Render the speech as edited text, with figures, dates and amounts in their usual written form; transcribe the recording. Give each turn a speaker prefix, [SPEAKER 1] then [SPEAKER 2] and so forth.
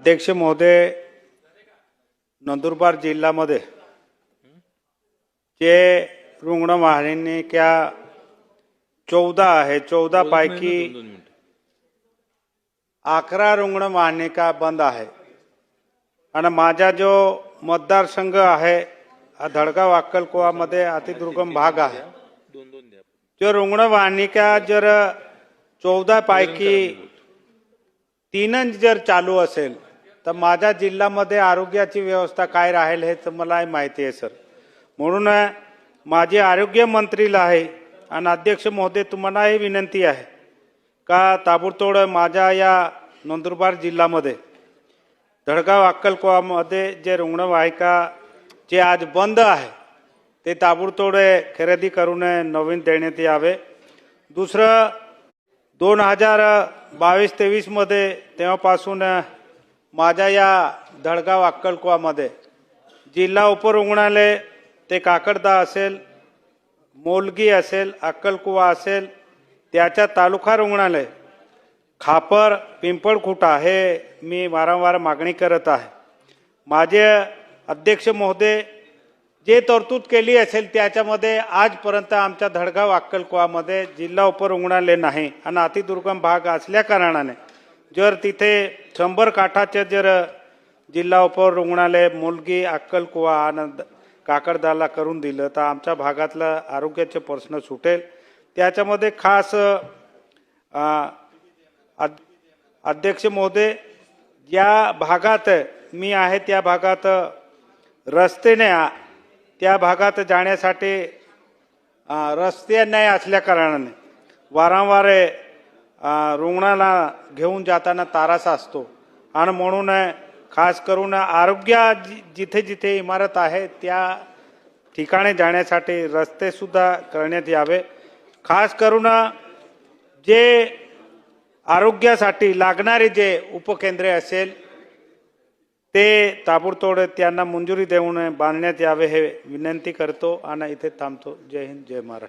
[SPEAKER 1] अध्यक्ष महोदय, नंदुरबार जिल्ह्यामध्ये जे रुग्णवाहिका 14 आहे, 14 पैकी 11 रुग्णवाहिका बंद आहे आणि माझा जो मतदारसंघ आहे धडगाव अक्कलकोवा मध्ये अतिदुर्गम भाग आहे। जो रुग्णवाहिका जर 14 पैकी 3 जर चालू असेल तर माझ्या जिल्ह्यामध्ये आरोग्याची व्यवस्था काय राहील हे तर मला माहिती आहे सर। म्हणून माझे आरोग्य मंत्रीला आहे आणि अध्यक्ष महोदय तुम्हालाही विनंती आहे का ताबडतोब माझ्या या नंदुरबार जिल्ह्यामध्ये धडगाव अक्कलकोवामध्ये जे रुग्णवाहिका जे आज बंद आहे ते ताबडतोब खरेदी करून नवीन देण्यात यावे। दुसरं 2022-23 मध्ये तेव्हापासून माझ्या या धडगाव अक्कलकोवामध्ये जिल्हा उपरुग्णालय ते काकडदा असेल, मोलगी असेल, अक्कलकोवा असेल, त्याच्या तालुका रुग्णालय खापर, पिंपळखुटा हे मी वारंवार मागणी करत आहे। माझे अध्यक्ष महोदय जे तरतूद केली असेल त्याच्यामध्ये आजपर्यंत आमच्या धडगाव अक्कलकोवामध्ये जिल्हा उपरुग्णालय नाही आणि अतिदुर्गम भाग असल्या कारणाने जर तिथे 100 काठाचे जर जिल्हा उपरुग्णालय मुलगी, अक्कलकोवा आणि काकडदाला करून दिलं तर आमच्या भागातला आरोग्याचे प्रश्न सुटेल। त्याच्यामध्ये खास अध्यक्ष महोदय, ज्या भागात मी आहे त्या भागात रस्त्याने त्या भागात जाण्यासाठी रस्ते नाही असल्या कारणाने वारंवार रुग्णाला घेऊन जाताना त्रास असतो आणि म्हणून खास करून आरोग्य जिथे जिथे इमारत आहे त्या ठिकाणी जाण्यासाठी रस्ते सुद्धा करण्यात यावे। खास करून जे आरोग्यासाठी लागणारे जे उपकेंद्रे असेल ते ताबडतोब त्यांना मंजुरी देऊन बांधण्यात यावे हे विनंती करतो आणि इथे थांबतो। जय हिंद, जय महाराष्ट्र।